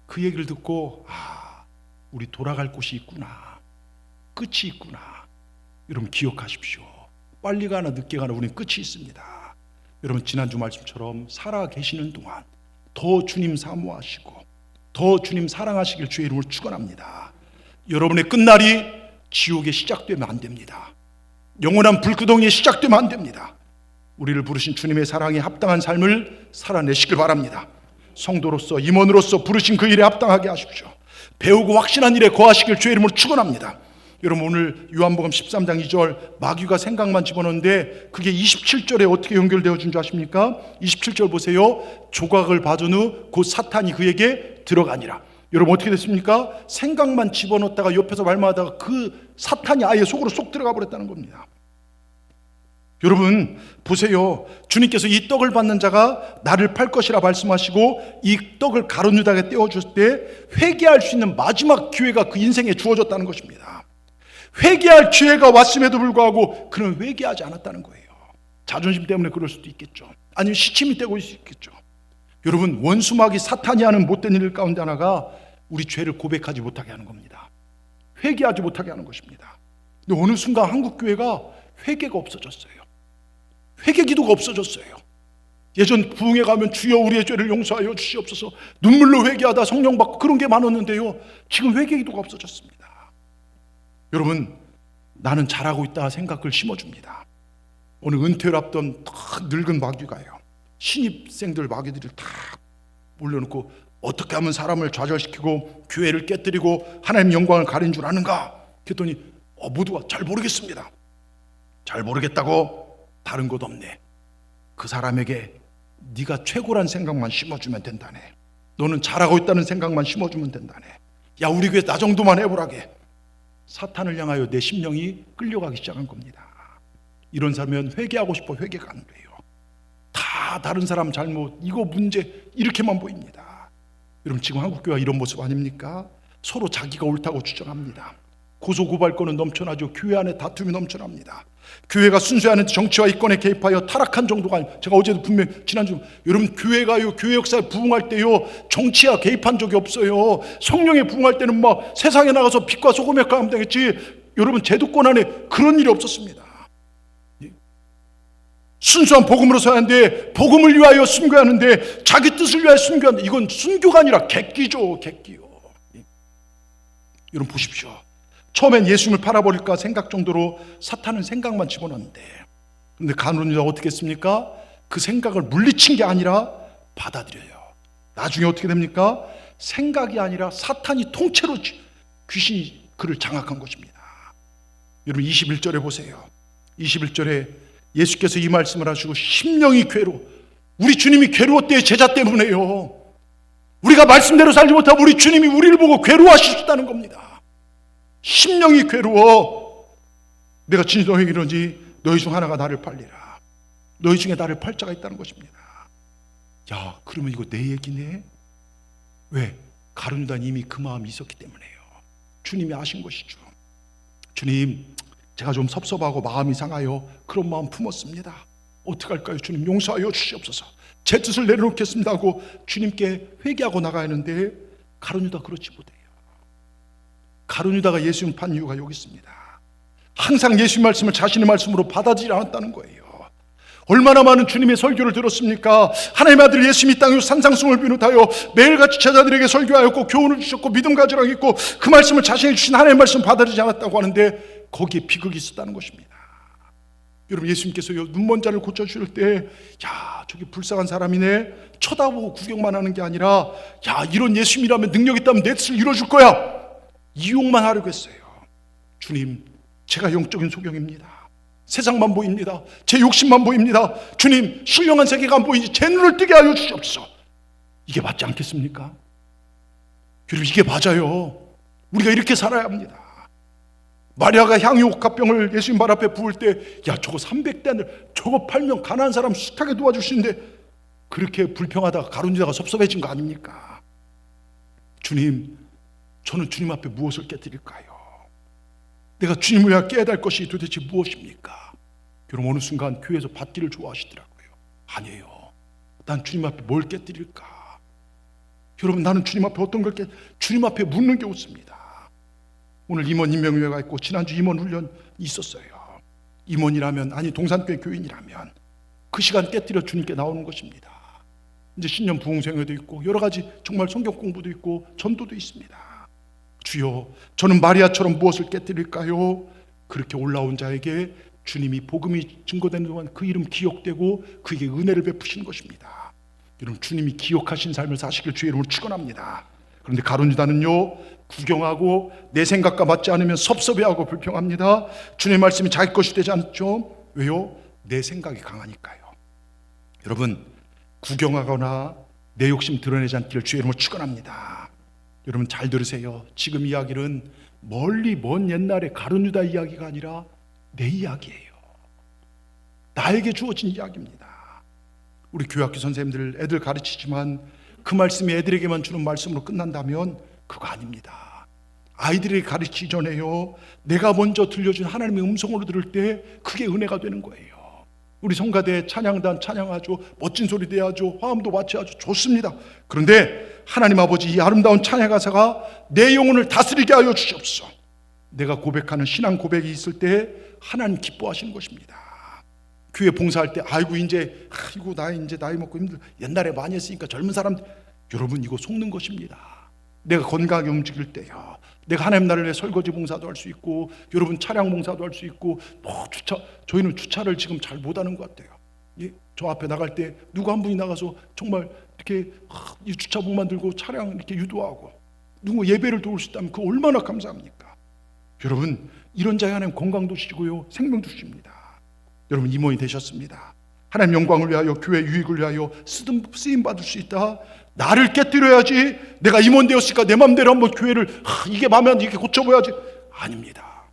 그 얘기를 듣고 우리 돌아갈 곳이 있구나, 끝이 있구나. 여러분 기억하십시오. 빨리 가나 늦게 가나 우리는 끝이 있습니다. 여러분 지난주 말씀처럼 살아 계시는 동안 더 주님 사모하시고 더 주님 사랑하시길 주의 이름으로 축원합니다. 여러분의 끝날이 지옥에 시작되면 안 됩니다. 영원한 불구덩이에 시작되면 안 됩니다. 우리를 부르신 주님의 사랑에 합당한 삶을 살아내시길 바랍니다. 성도로서 임원으로서 부르신 그 일에 합당하게 하십시오. 배우고 확신한 일에 거하시길 주의 이름으로 축원합니다. 여러분 오늘 요한복음 13장 2절 마귀가 생각만 집어넣는데 그게 27절에 어떻게 연결되어 준 줄 아십니까? 27절 보세요. 조각을 봐준 후 곧 사탄이 그에게 들어가니라. 여러분 어떻게 됐습니까? 생각만 집어넣었다가 옆에서 말마다가 그 사탄이 아예 속으로 쏙 들어가 버렸다는 겁니다. 여러분 보세요. 주님께서 이 떡을 받는 자가 나를 팔 것이라 말씀하시고 이 떡을 가룟 유다에게 떼어줄 때 회개할 수 있는 마지막 기회가 그 인생에 주어졌다는 것입니다. 회개할 기회가 왔음에도 불구하고 그는 회개하지 않았다는 거예요. 자존심 때문에 그럴 수도 있겠죠. 아니면 시침이 떼고 있을 수 있겠죠. 여러분 원수마귀 사탄이 하는 못된 일 가운데 하나가 우리 죄를 고백하지 못하게 하는 겁니다. 회개하지 못하게 하는 것입니다. 근데 어느 순간 한국교회가 회개가 없어졌어요. 회개 기도가 없어졌어요. 예전 부흥회 가면 주여 우리의 죄를 용서하여 주시옵소서 눈물로 회개하다 성령 받고 그런 게 많았는데요, 지금 회개 기도가 없어졌습니다. 여러분 나는 잘하고 있다 생각을 심어줍니다. 오늘 은퇴를 앞둔 늙은 마귀가요, 신입생들 마귀들을 다 올려놓고 어떻게 하면 사람을 좌절시키고 교회를 깨뜨리고 하나님 영광을 가린 줄 아는가? 그랬더니 모두가 잘 모르겠습니다. 잘 모르겠다고? 다른 것 없네. 그 사람에게 네가 최고란 생각만 심어주면 된다네. 너는 잘하고 있다는 생각만 심어주면 된다네. 야 우리 교회 나 정도만 해보라게. 사탄을 향하여 내 심령이 끌려가기 시작한 겁니다. 이런 사람은 회개하고 싶어 회개가 안 돼요. 다 다른 사람 잘못, 이거 문제 이렇게만 보입니다. 여러분 지금 한국교회가 이런 모습 아닙니까? 서로 자기가 옳다고 주장합니다. 고소고발권은 넘쳐나죠. 교회 안에 다툼이 넘쳐납니다. 교회가 순수히 하는 정치와 이권에 개입하여 타락한 정도가 아니에요. 제가 어제도 분명히 지난주 여러분 교회가요, 교회 역사에 부흥할 때요 정치와 개입한 적이 없어요. 성령에 부흥할 때는 막 세상에 나가서 빛과 소금의 역할을 하면 되겠지. 여러분 제도권 안에 그런 일이 없었습니다. 순수한 복음으로 서야 하는데 복음을 위하여 순교해야 하는데 자기 뜻을 위하여 순교하는데 이건 순교가 아니라 객기죠. 객기요. 여러분 보십시오. 처음엔 예수님을 팔아버릴까 생각 정도로 사탄은 생각만 집어넣는데, 그런데 가룟 유다가 어떻게 했습니까? 그 생각을 물리친 게 아니라 받아들여요. 나중에 어떻게 됩니까? 생각이 아니라 사탄이 통째로 귀신이 그를 장악한 것입니다. 여러분 21절에 보세요. 21절에 예수께서 이 말씀을 하시고 심령이 우리 주님이 괴로웠대요. 제자 때문에요. 우리가 말씀대로 살지 못하고 우리 주님이 우리를 보고 괴로워하셨다는 겁니다. 심령이 괴로워. 내가 진짜 너에게 이러지 너희 중 하나가 나를 팔리라. 너희 중에 나를 팔 자가 있다는 것입니다. 야 그러면 이거 내 얘기네. 왜? 가룟 유다는 이미 그 마음이 있었기 때문에요. 주님이 아신 것이죠. 주님 제가 좀 섭섭하고 마음이 상하여 그런 마음 품었습니다. 어떡할까요? 주님 용서하여 주시옵소서. 제 뜻을 내려놓겠습니다 하고 주님께 회개하고 나가야 하는데 가룟 유다 그렇지 못해요. 가룟 유다가 예수님 판 이유가 여기 있습니다. 항상 예수 말씀을 자신의 말씀으로 받아들이지 않았다는 거예요. 얼마나 많은 주님의 설교를 들었습니까? 하나님의 아들 예수님이 이 땅에 산상수훈을 비롯하여 매일같이 제자들에게 설교하였고 교훈을 주셨고 믿음 가지라 했고 그 말씀을 자신이 주신 하나님의 말씀을 받아들이지 않았다고 하는데 거기에 비극이 있었다는 것입니다. 여러분, 예수님께서 눈먼 자를 고쳐주실 때 야, 저기 불쌍한 사람이네 쳐다보고 구경만 하는 게 아니라 야, 이런 예수님이라면 능력 있다면 내 뜻을 이루어줄 거야, 이용만 하려고 했어요. 주님, 제가 영적인 소경입니다. 세상만 보입니다. 제 욕심만 보입니다. 주님, 신령한 세계가 안 보이지 제 눈을 뜨게 하여 주시옵소서. 이게 맞지 않겠습니까? 여러분, 이게 맞아요. 우리가 이렇게 살아야 합니다. 마리아가 향유옥합병을 예수님 발 앞에 부을 때 야, 저거 300대늘 저거 팔면 가난한 사람 숱하게 도와주시는데 그렇게 불평하다가 가룟유다가 섭섭해진 거 아닙니까? 주님, 저는 주님 앞에 무엇을 깨뜨릴까요? 내가 주님을 위하여 깨야 될 것이 도대체 무엇입니까? 여러분, 어느 순간 교회에서 받기를 좋아하시더라고요. 아니에요. 난 주님 앞에 뭘 깨뜨릴까? 여러분, 나는 주님 앞에 어떤 걸 주님 앞에 묻는 게 없습니다. 오늘 임원 임명회가 있고 지난주 임원 훈련 있었어요. 임원이라면, 아니 동산교회 교인이라면 그 시간 깨뜨려 주님께 나오는 것입니다. 이제 신년 부흥생회도 있고 여러 가지 정말 성경 공부도 있고 전도도 있습니다. 주여, 저는 마리아처럼 무엇을 깨뜨릴까요? 그렇게 올라온 자에게 주님이 복음이 증거되는 동안 그 이름 기억되고 그에게 은혜를 베푸시는 것입니다. 여러분, 주님이 기억하신 삶을 사시길 주의 이름으로 축원합니다. 그런데 가룟유다는요, 구경하고 내 생각과 맞지 않으면 섭섭해하고 불평합니다. 주님의 말씀이 자기 것이 되지 않죠. 왜요? 내 생각이 강하니까요. 여러분, 구경하거나 내 욕심 드러내지 않기를 주의 이름으로 축원합니다. 여러분, 잘 들으세요. 지금 이야기는 멀리 먼 옛날의 가룟유다 이야기가 아니라 내 이야기예요. 나에게 주어진 이야기입니다. 우리 교회학교 선생님들 애들 가르치지만 그 말씀이 애들에게만 주는 말씀으로 끝난다면 그거 아닙니다. 아이들에게 가르치기 전에요, 내가 먼저 들려준 하나님의 음성으로 들을 때 그게 은혜가 되는 거예요. 우리 성가대 찬양단 찬양하죠. 멋진 소리 내야죠. 화음도 맞춰야죠. 좋습니다. 그런데 하나님 아버지, 이 아름다운 찬양 가사가 내 영혼을 다스리게 하여 주시옵소서. 내가 고백하는 신앙 고백이 있을 때 하나님 기뻐하시는 것입니다. 교회 봉사할 때 아이고 나 이제 나이 먹고 힘들, 옛날에 많이 했으니까 젊은 사람들, 여러분, 이거 속는 것입니다. 내가 건강하게 움직일 때요, 내가 하나님 나라를 위해 설거지 봉사도 할 수 있고 여러분 차량 봉사도 할 수 있고 저희는 주차를 지금 잘 못하는 것 같아요. 예, 저 앞에 나갈 때 누구 한 분이 나가서 정말 이렇게 이 주차복만 들고 차량 이렇게 유도하고 누구 예배를 도울 수 있다면 그 얼마나 감사합니까? 여러분, 이런 자에 하나님 건강도 주시고요, 생명도 주십니다. 여러분, 임원이 되셨습니다. 하나님 영광을 위하여, 교회 유익을 위하여 쓰임 받을 수 있다. 나를 깨뜨려야지, 내가 임원 되었으니까 내 마음대로 한번 교회를 이게 마음에 안 들게 고쳐봐야지. 아닙니다.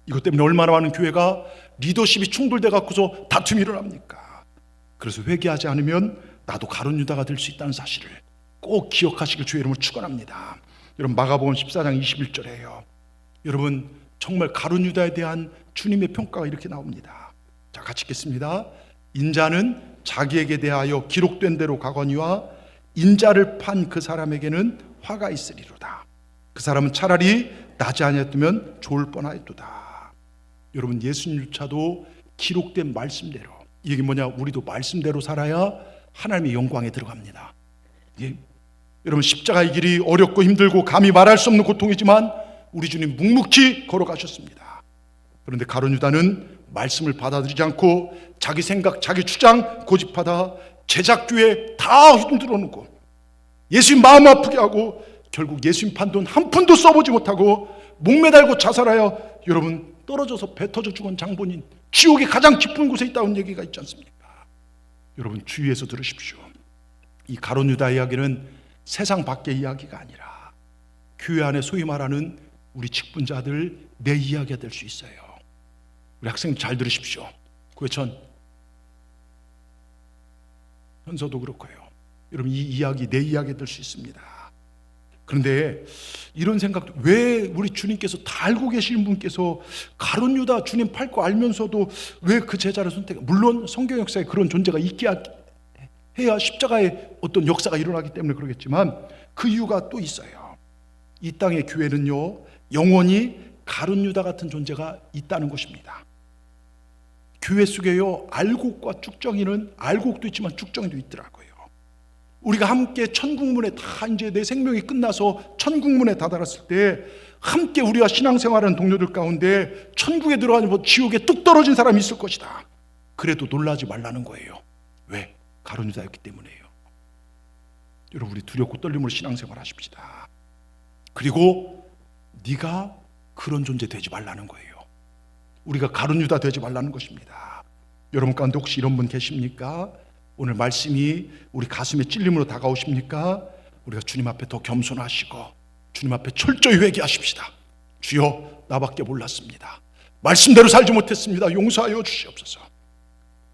이것 때문에 얼마나 많은 교회가 리더십이 충돌돼 갖고서 다툼이 일어납니까? 그래서 회개하지 않으면 나도 가룟유다가 될 수 있다는 사실을 꼭 기억하시길 주의 이름으로 축원합니다. 여러분, 마가복음 14장 21절에요. 여러분, 정말 가룟유다에 대한 주님의 평가가 이렇게 나옵니다. 자, 같이 읽겠습니다. 인자는 자기에게 대하여 기록된 대로 가거니와 인자를 판 그 사람에게는 화가 있으리로다. 그 사람은 차라리 나지 아니었으면 좋을 뻔하였도다. 여러분, 예수님조차도 기록된 말씀대로, 이게 뭐냐, 우리도 말씀대로 살아야 하나님의 영광에 들어갑니다. 예? 여러분, 십자가의 길이 어렵고 힘들고 감히 말할 수 없는 고통이지만 우리 주님 묵묵히 걸어가셨습니다. 그런데 가룟유다는 말씀을 받아들이지 않고 자기 생각, 자기 주장 고집하다 제작교회 다 흔들어 놓고 예수님 마음 아프게 하고 결국 예수님 판 돈 한 푼도 써보지 못하고 목매달고 자살하여 여러분 떨어져서 배 터져 죽은 장본인, 지옥의 가장 깊은 곳에 있다는 얘기가 있지 않습니까? 여러분, 주의해서 들으십시오. 이 가룟유다 이야기는 세상 밖의 이야기가 아니라 교회 안에 소위 말하는 우리 직분자들 내 이야기가 될 수 있어요. 우리 학생들 잘 들으십시오. 구회천 현서도 그렇고요. 여러분, 이 이야기 내 이야기가 될 수 있습니다. 그런데 이런 생각도, 왜 우리 주님께서 다 알고 계시는 분께서 가룟유다 주님 팔 거 알면서도 왜 그 제자를 선택해? 물론 성경 역사에 그런 존재가 있게 해야 십자가의 어떤 역사가 일어나기 때문에 그러겠지만 그 이유가 또 있어요. 이 땅의 교회는요, 영원히 가룟 유다 같은 존재가 있다는 것입니다. 교회 속에요, 알곡과 쭉정이는, 알곡도 있지만 쭉정이도 있더라고요. 우리가 함께 천국문에 다 이제 내 생명이 끝나서 천국문에 다다랐을 때 함께 우리와 신앙생활하는 동료들 가운데 천국에 들어가면 지옥에 뚝 떨어진 사람이 있을 것이다. 그래도 놀라지 말라는 거예요. 왜? 가룟 유다였기 때문이에요. 여러분, 우리 두렵고 떨림으로 신앙생활 하십시다. 그리고 네가 그런 존재 되지 말라는 거예요. 우리가 가룟 유다 되지 말라는 것입니다. 여러분 가운데 혹시 이런 분 계십니까? 오늘 말씀이 우리 가슴에 찔림으로 다가오십니까? 우리가 주님 앞에 더 겸손하시고 주님 앞에 철저히 회개하십시다. 주여, 나밖에 몰랐습니다. 말씀대로 살지 못했습니다. 용서하여 주시옵소서.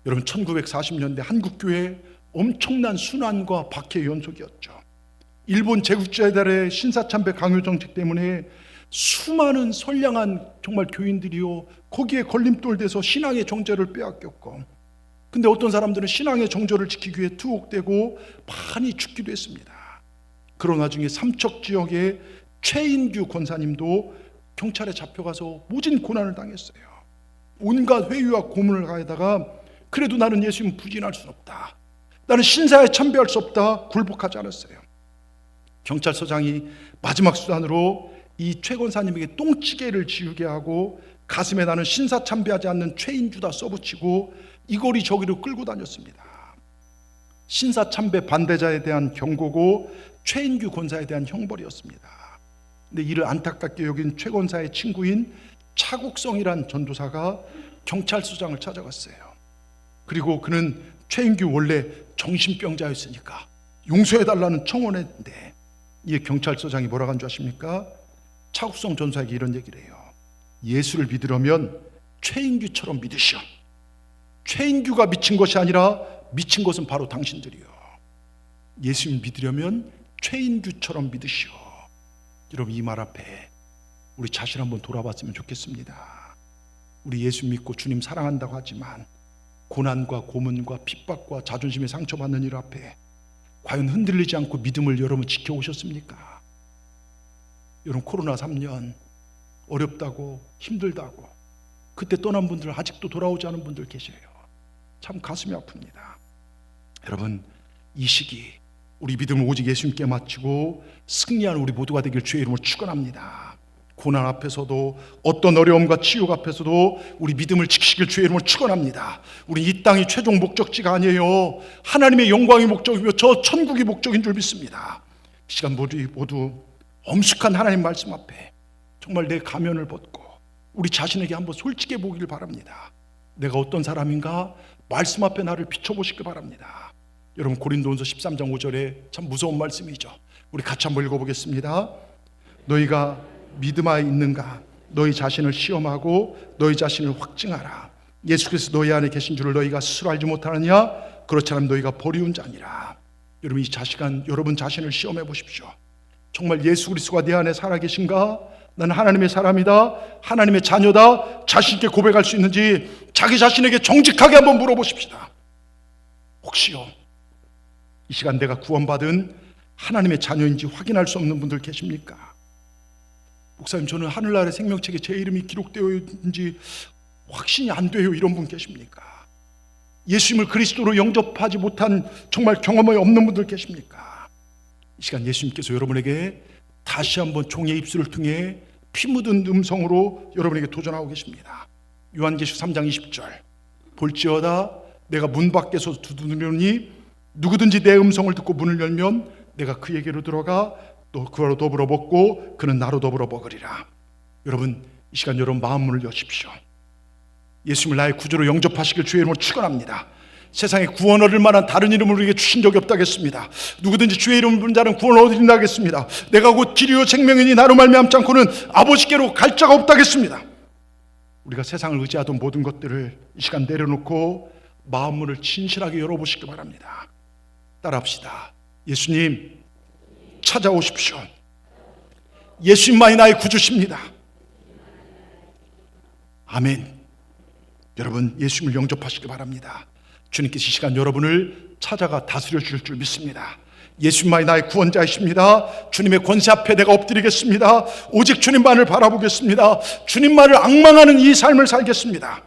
여러분, 1940년대 한국교회 엄청난 순환과 박해의 연속이었죠. 일본 제국주의자들의 신사참배 강요 정책 때문에 수많은 선량한 정말 교인들이요, 거기에 걸림돌돼서 신앙의 정절을 빼앗겼고, 근데 어떤 사람들은 신앙의 정절을 지키기 위해 투옥되고 많이 죽기도 했습니다. 그런 와중에 삼척 지역의 최인규 권사님도 경찰에 잡혀가서 모진 고난을 당했어요. 온갖 회유와 고문을 가해다가 그래도 나는 예수님 부인할 수 없다, 나는 신사에 참배할 수 없다, 굴복하지 않았어요. 경찰서장이 마지막 수단으로 이 최 권사님에게 똥찌개를 지우게 하고 가슴에 나는 신사 참배하지 않는 최인주다 써붙이고 이거리 저기로 끌고 다녔습니다. 신사 참배 반대자에 대한 경고고 최인규 권사에 대한 형벌이었습니다. 근데 이를 안타깝게 여긴 최 권사의 친구인 차국성이란 전도사가 경찰서장을 찾아갔어요. 그리고 그는 최인규 원래 정신병자였으니까 용서해달라는 청원했는데, 이 경찰서장이 뭐라고 한 줄 아십니까? 차국성 전사에게 이런 얘기를 해요. 예수를 믿으려면 최인규처럼 믿으시오. 최인규가 미친 것이 아니라 미친 것은 바로 당신들이요. 예수를 믿으려면 최인규처럼 믿으시오. 여러분, 이 말 앞에 우리 자신 한번 돌아봤으면 좋겠습니다. 우리 예수 믿고 주님 사랑한다고 하지만 고난과 고문과 핍박과 자존심에 상처받는 일 앞에 과연 흔들리지 않고 믿음을 여러분 지켜오셨습니까? 여러분, 코로나 3년 어렵다고 힘들다고 그때 떠난 분들 아직도 돌아오지 않은 분들 계세요. 참 가슴이 아픕니다. 여러분, 이 시기 우리 믿음을 오직 예수님께 마치고 승리하는 우리 모두가 되길 주의 이름으로 축원합니다. 고난 앞에서도 어떤 어려움과 치욕 앞에서도 우리 믿음을 지키시길 주의 이름으로 축원합니다. 우리 이 땅이 최종 목적지가 아니에요. 하나님의 영광이 목적이며 저 천국이 목적인 줄 믿습니다. 이 시간 모두 엄숙한 하나님 말씀 앞에 정말 내 가면을 벗고 우리 자신에게 한번 솔직해 보기를 바랍니다. 내가 어떤 사람인가 말씀 앞에 나를 비춰보시길 바랍니다. 여러분, 고린도전서 13장 5절에 참 무서운 말씀이죠. 우리 같이 한번 읽어보겠습니다. 너희가 믿음 안에 있는가? 너희 자신을 시험하고 너희 자신을 확증하라. 예수 그리스도 너희 안에 계신 줄을 너희가 스스로 알지 못하느냐? 그렇지 않으면 너희가 버리운 자니라. 여러분, 이 시간 여러분 자신을 시험해 보십시오. 정말 예수 그리스도가 내 안에 살아계신가? 나는 하나님의 사람이다, 하나님의 자녀다, 자신 있게 고백할 수 있는지 자기 자신에게 정직하게 한번 물어보십시다. 혹시요, 이 시간 내가 구원받은 하나님의 자녀인지 확인할 수 없는 분들 계십니까? 목사님, 저는 하늘나라의 생명책에 제 이름이 기록되어 있는지 확신이 안 돼요, 이런 분 계십니까? 예수님을 그리스도로 영접하지 못한 정말 경험이 없는 분들 계십니까? 이 시간 예수님께서 여러분에게 다시 한번 종의 입술을 통해 피 묻은 음성으로 여러분에게 도전하고 계십니다. 요한계시록 3장 20절, 볼지어다 내가 문 밖에서 두드리니 누구든지 내 음성을 듣고 문을 열면 내가 그에게로 들어가 또 그와 더불어 먹고 그는 나로 더불어 먹으리라. 여러분, 이 시간 여러분 마음 문을 여십시오. 예수님을 나의 구주로 영접하시길 주의 이름으로 축원합니다. 세상에 구원 얻을 만한 다른 이름을 우리에게 주신 적이 없다겠습니다. 누구든지 주의 이름을 부르는 자는 구원을 얻으린다겠습니다. 내가 곧 길이요 생명이니 나로 말미암지 않고는 아버지께로 갈 자가 없다겠습니다. 우리가 세상을 의지하던 모든 것들을 이 시간 내려놓고 마음문을 진실하게 열어보시기 바랍니다. 따라합시다. 예수님 찾아오십시오. 예수님만이 나의 구주십니다. 아멘. 여러분, 예수님을 영접하시기 바랍니다. 주님께서 이 시간 여러분을 찾아가 다스려 주실 줄 믿습니다. 예수님만이 나의 구원자이십니다. 주님의 권세 앞에 내가 엎드리겠습니다. 오직 주님만을 바라보겠습니다. 주님만을 앙망하는 이 삶을 살겠습니다.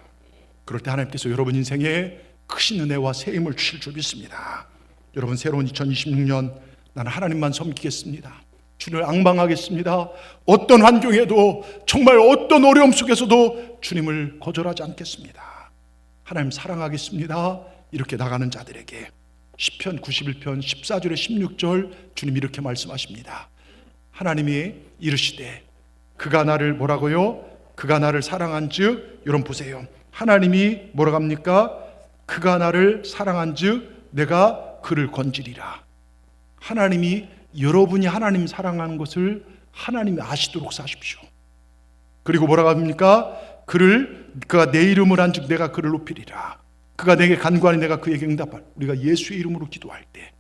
그럴 때 하나님께서 여러분 인생에 크신 은혜와 새 힘을 주실 줄 믿습니다. 여러분, 새로운 2026년 나는 하나님만 섬기겠습니다. 주님을 앙망하겠습니다. 어떤 환경에도, 정말 어떤 어려움 속에서도 주님을 거절하지 않겠습니다. 하나님 사랑하겠습니다. 이렇게 나가는 자들에게 시편 91편 14절에 16절 주님이 이렇게 말씀하십니다. 하나님이 이르시되 그가 나를 뭐라고요? 그가 나를 사랑한즉, 여러분 보세요. 하나님이 뭐라고 합니까? 그가 나를 사랑한즉 내가 그를 건지리라. 하나님이, 여러분이 하나님 사랑하는 것을 하나님이 아시도록 사십시오. 그리고 뭐라고 합니까? 그가 내 이름을 한즉 내가 그를 높이리라. 그가 내게 간구하니 내가 그에게 응답할. 우리가 예수의 이름으로 기도할 때,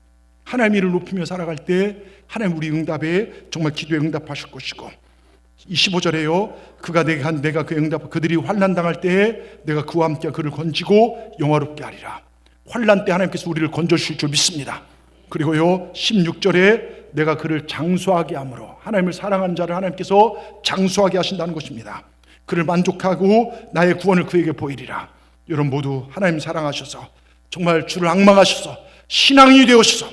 하나님의 이름을 높이며 살아갈 때 하나님 우리 응답에, 정말 기도에 응답하실 것이고, 25절에요. 그가 내게 한 내가 그의 응답, 그들이 환난 당할 때에 내가 그와 함께 그를 건지고 영화롭게 하리라. 환난 때 하나님께서 우리를 건져주실 줄 믿습니다. 그리고요 16절에 내가 그를 장수하게 함으로, 하나님을 사랑하는 자를 하나님께서 장수하게 하신다는 것입니다. 그를 만족하고 나의 구원을 그에게 보이리라. 여러분 모두 하나님 사랑하셔서 정말 주를 앙망하셔서 신앙이 되오셔서,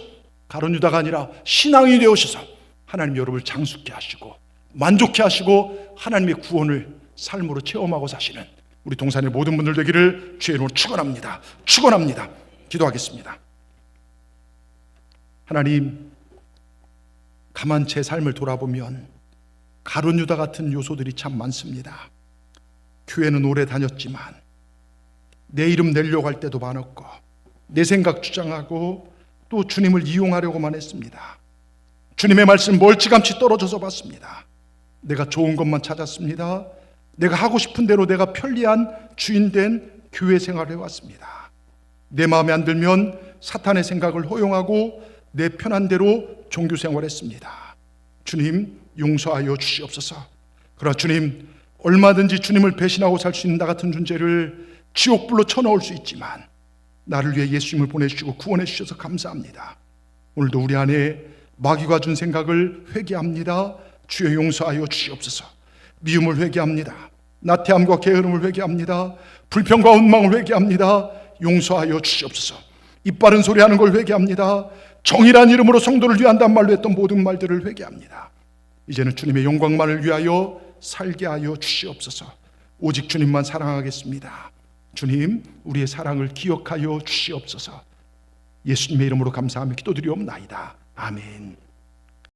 가룟 유다가 아니라 신앙이 되오셔서 하나님 여러분을 장수케 하시고 만족케 하시고 하나님의 구원을 삶으로 체험하고 사시는 우리 동산의 모든 분들 되기를 주의 이름으로 축원합니다. 축원합니다. 기도하겠습니다. 하나님, 가만 제 삶을 돌아보면 가룟 유다 같은 요소들이 참 많습니다. 교회는 오래 다녔지만 내 이름 내려고 할 때도 많았고, 내 생각 주장하고 또 주님을 이용하려고만 했습니다. 주님의 말씀 멀찌감치 떨어져서 봤습니다. 내가 좋은 것만 찾았습니다. 내가 하고 싶은 대로 내가 편리한 주인된 교회 생활을 해왔습니다. 내 마음에 안 들면 사탄의 생각을 허용하고 내 편한 대로 종교 생활했습니다. 주님 용서하여 주시옵소서. 그러나 주님, 얼마든지 주님을 배신하고 살 수 있는 나 같은 존재를 지옥불로 쳐넣을 수 있지만 나를 위해 예수님을 보내주시고 구원해 주셔서 감사합니다. 오늘도 우리 안에 마귀가 준 생각을 회개합니다. 주여 용서하여 주시옵소서. 미움을 회개합니다. 나태함과 게으름을 회개합니다. 불평과 원망을 회개합니다. 용서하여 주시옵소서. 입바른 소리 하는 걸 회개합니다. 정의란 이름으로 성도를 위한단 말로 했던 모든 말들을 회개합니다. 이제는 주님의 영광만을 위하여 살게 하여 주시옵소서. 오직 주님만 사랑하겠습니다. 주님, 우리의 사랑을 기억하여 주시옵소서. 예수님의 이름으로 감사하며 기도드리옵나이다. 아멘.